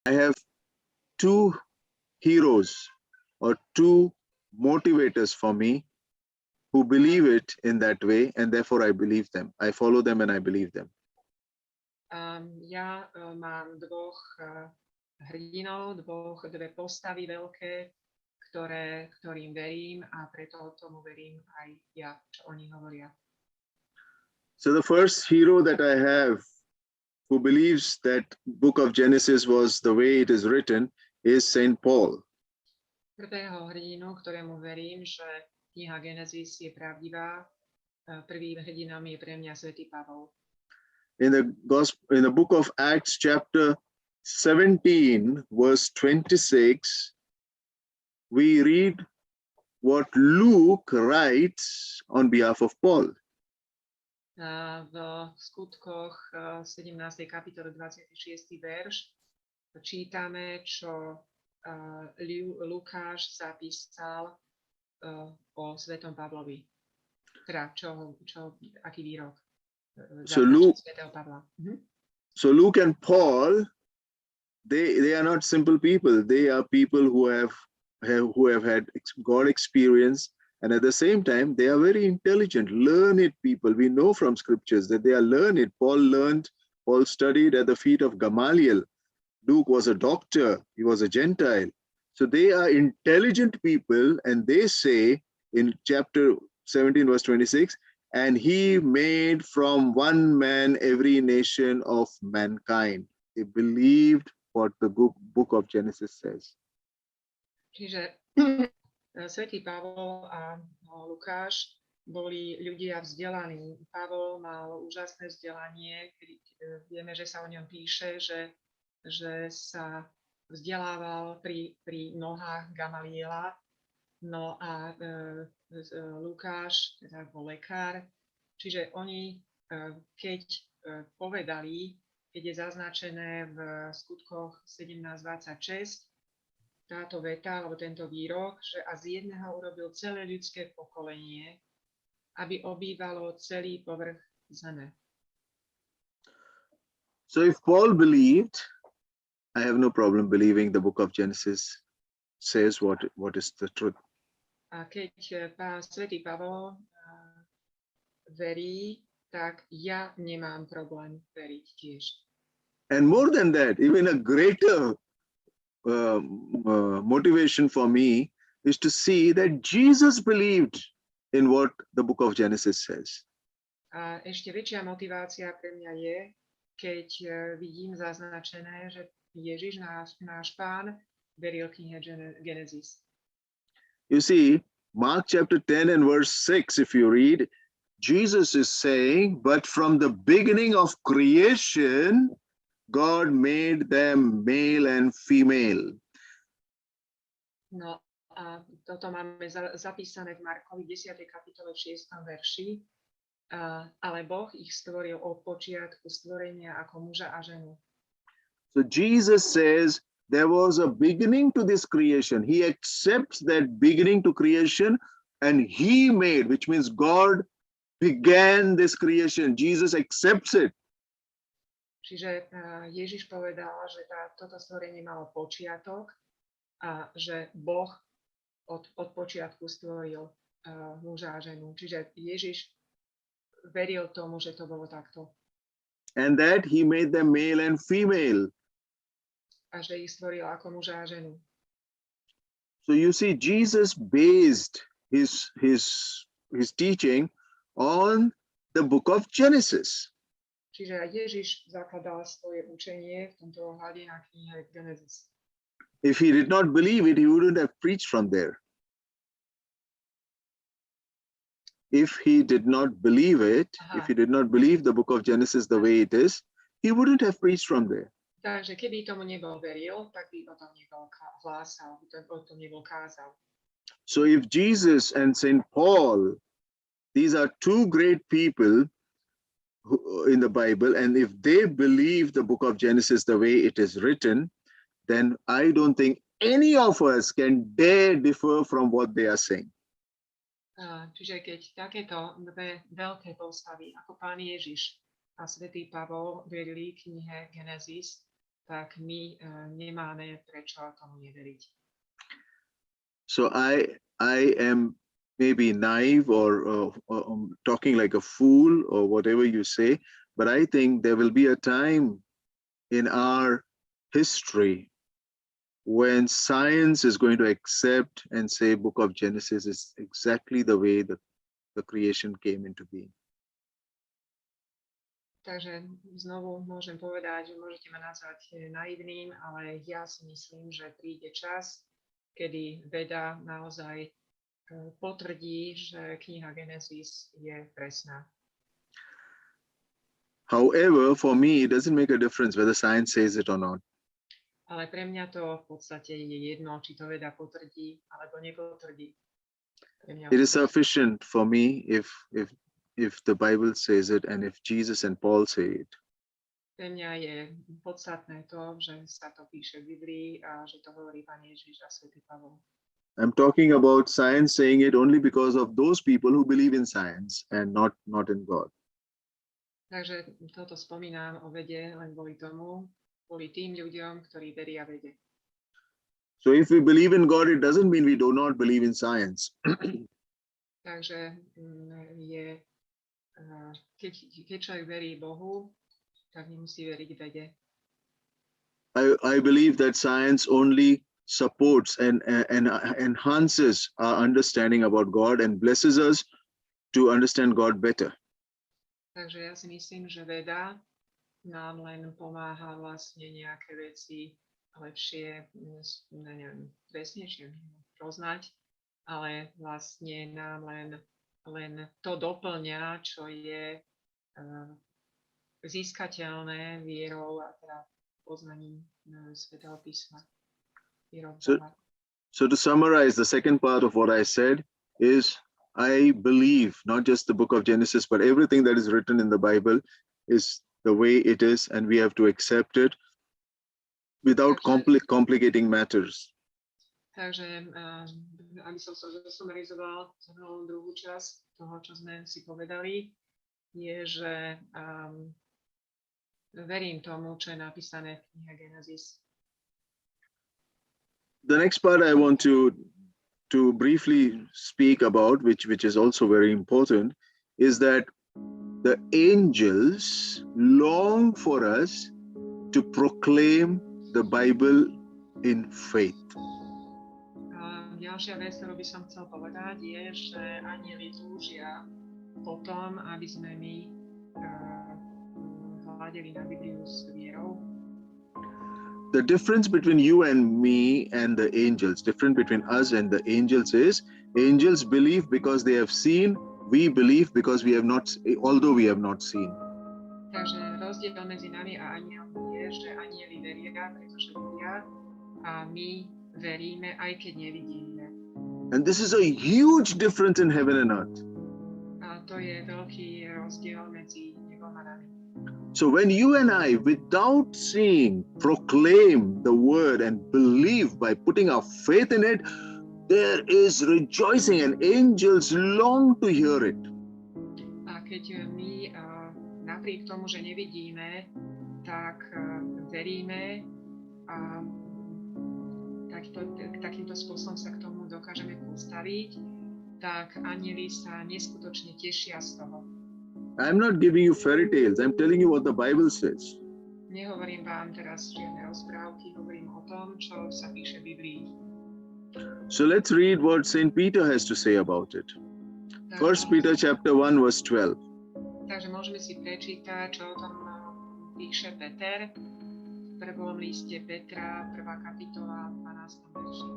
I have two heroes or two motivators for me who believe it in that way, and therefore I believe them. I follow them and I believe them. Ja mám hrdinov, dve postavy veľké, ktorým verím a preto tomu verím aj ja, čo oni hovoria. So the first hero that I have who believes that book of Genesis was the way it is written is Saint Paul. Prvého hrdinu, ktorému verím, že kniha Genesis je pravdivá, prvým hrdinom je pre mňa svätý Pavol. In the book of Acts chapter 17 verse 26, we read what Luke writes on behalf of Paul. V skutkoch 17. kapitole 26. verš čítame, čo Lukáš zapísal o svätom Pavlovi. Teda aký výrok. So Luke and Paul, they are not simple people. They are people who have had God experience, and at the same time they are very intelligent, learned people. We know from scriptures that they are learned. Paul studied at the feet of Gamaliel. Luke was a doctor, he was a Gentile. So they are intelligent people, and they say in chapter 17 verse 26, and he made from one man every nation of mankind. They believed what the book of Genesis says. Čiže svätý Pavol a Lukáš boli ľudia vzdelaní. Pavol mal úžasné vzdelanie, vieme, že sa o ňom píše, že sa vzdelával pri nohách Gamaliela. No a Lukáš teda bol lekár, čiže oni, keď povedali, keď je zaznačené v skutkoch 17:26, táto veta, alebo tento výrok, že a z jedného urobil celé ľudské pokolenie, aby obývalo celý povrch zeme. So if Paul believed, I have no problem believing the book of Genesis says what is the truth. A keď svätý Pavol verí, tak ja nemám problém veriť tiež. And more than that, even a greater motivation for me is to see that Jesus believed in what the book of Genesis says. A ešte väčšia motivácia pre mňa je, keď vidím zaznačené, že Ježiš, náš Pán, veril knihe Genesis. You see, Mark chapter 10 and verse 6, if you read, Jesus is saying, but from the beginning of creation, God made them male and female. No a toto máme zapísané v Markovi 10. kapitole 6. verši. Ale Boh ich stvoril od počiatku stvorenia ako muža a ženu. So Jesus says, there was a beginning to this creation. He accepts that beginning to creation, and he made, which means God began this creation. Jesus accepts it. Čiže Ježiš povedal, že toto stvorenie malo počiatok a že Boh od počiatku stvoril muža a ženu. Čiže Ježiš veril tomu, že to bolo takto. And that he made them male and female. A že ich stvoril ako muža a ženu. So you see, Jesus based his teaching on the book of Genesis. Čiže aj Ježiš zakladal svoje učenie v tomto ohľade na knihe Genesis. If he did not believe it, he wouldn't have preached from there. If he did not believe it, if he did not believe the book of Genesis the way it is, he wouldn't have preached from there. Takže keby tomu nebol veril, tak by o tom nebol hlásal, o tom nebol kázal. So if Jesus and Saint Paul, these are two great people in the Bible, and if they believe the book of Genesis the way it is written, then I don't think any of us can dare differ from what they are saying. Čiže keď takéto dve veľké postavy, ako Pán Ježiš a svätý Pavol verili knihe Genesis, tak my nemáme prečo tomu neveriť. So I am maybe naive or talking like a fool or whatever you say, but I think there will be a time in our history when science is going to accept and say book of Genesis is exactly the way the creation came into being. Takže znovu môžem povedať, že môžete ma nazvať naivným, ale ja si myslím, že príde čas, kedy veda naozaj potvrdí, že kniha Genesis je presná. However, for me, it doesn't make a difference whether science says it or not. Ale pre mňa to v podstate je jedno, či to veda potvrdí alebo nepotvrdí. It is sufficient for me if the Bible says it and if Jesus and Paul say it. Pre mňa je podstatné to, že sa to píše v Biblii a že to hovorí Pán Ježiš a svätý Pavol. I'm talking about science saying it only because of those people who believe in science and not in God. Takže toto spomínam o vede len kvôli tým ľuďom, ktorí veria vede. So if we believe in God, it doesn't mean we do not believe in science. Takže keď človek verí Bohu, tak nemusí veriť vede. I believe that science only supports and enhances our understanding about God and blesses us to understand God better. Takže ja si myslím, že veda nám len pomáha vlastne nejaké veci lepšie, neviem, presnejšie poznať, ale vlastne nám len to doplňa, čo je získateľné vierou a teda poznaním Svätého písma. So to summarize, the second part of what I said is I believe not just the book of Genesis, but everything that is written in the Bible is the way it is, and we have to accept it without complicating matters. Takže, aby som sa zasumarizoval druhú časť toho, čo sme si povedali, je, že verím tomu, čo je napísané v knihe Genesis. The next part I want to briefly speak about, which is also very important, is that the angels long for us to proclaim the Bible in faith. Ďalšia vec, ktorú by som chcel povedať, je, že anjeli túžia po tom, aby sme my hľadeli na Bibliu s vierou. The difference between you and me and the angels, difference between us and the angels is, angels believe because they have seen, we believe because we have not, although we have not seen. Takže rozdiel medzi nami a anjelmi je, že anjeli veria, pretože vedia, a my veríme, aj keď nevidíme. And this is a huge difference in heaven and earth. A to je veľký rozdiel medzi nebom a nami. So when you and I, without seeing, proclaim the word and believe by putting our faith in it, there is rejoicing and angels long to hear it. A keď my napriek tomu, že nevidíme, tak veríme a takýmto spôsobom sa k tomu dokážeme postaviť, tak anjeli sa neskutočne tešia z toho. I'm not giving you fairy tales. I'm telling you what the Bible says. Nehovorím vám teraz žiadne rozprávky, hovorím o tom, čo sa píše v Biblii. So let's read what St. Peter has to say about it. 1 Peter chapter 1 verse 12. Takže môžeme si prečítať, čo o tom píše Peter v prvom liste Petra, 1. kapitola, 12. verši.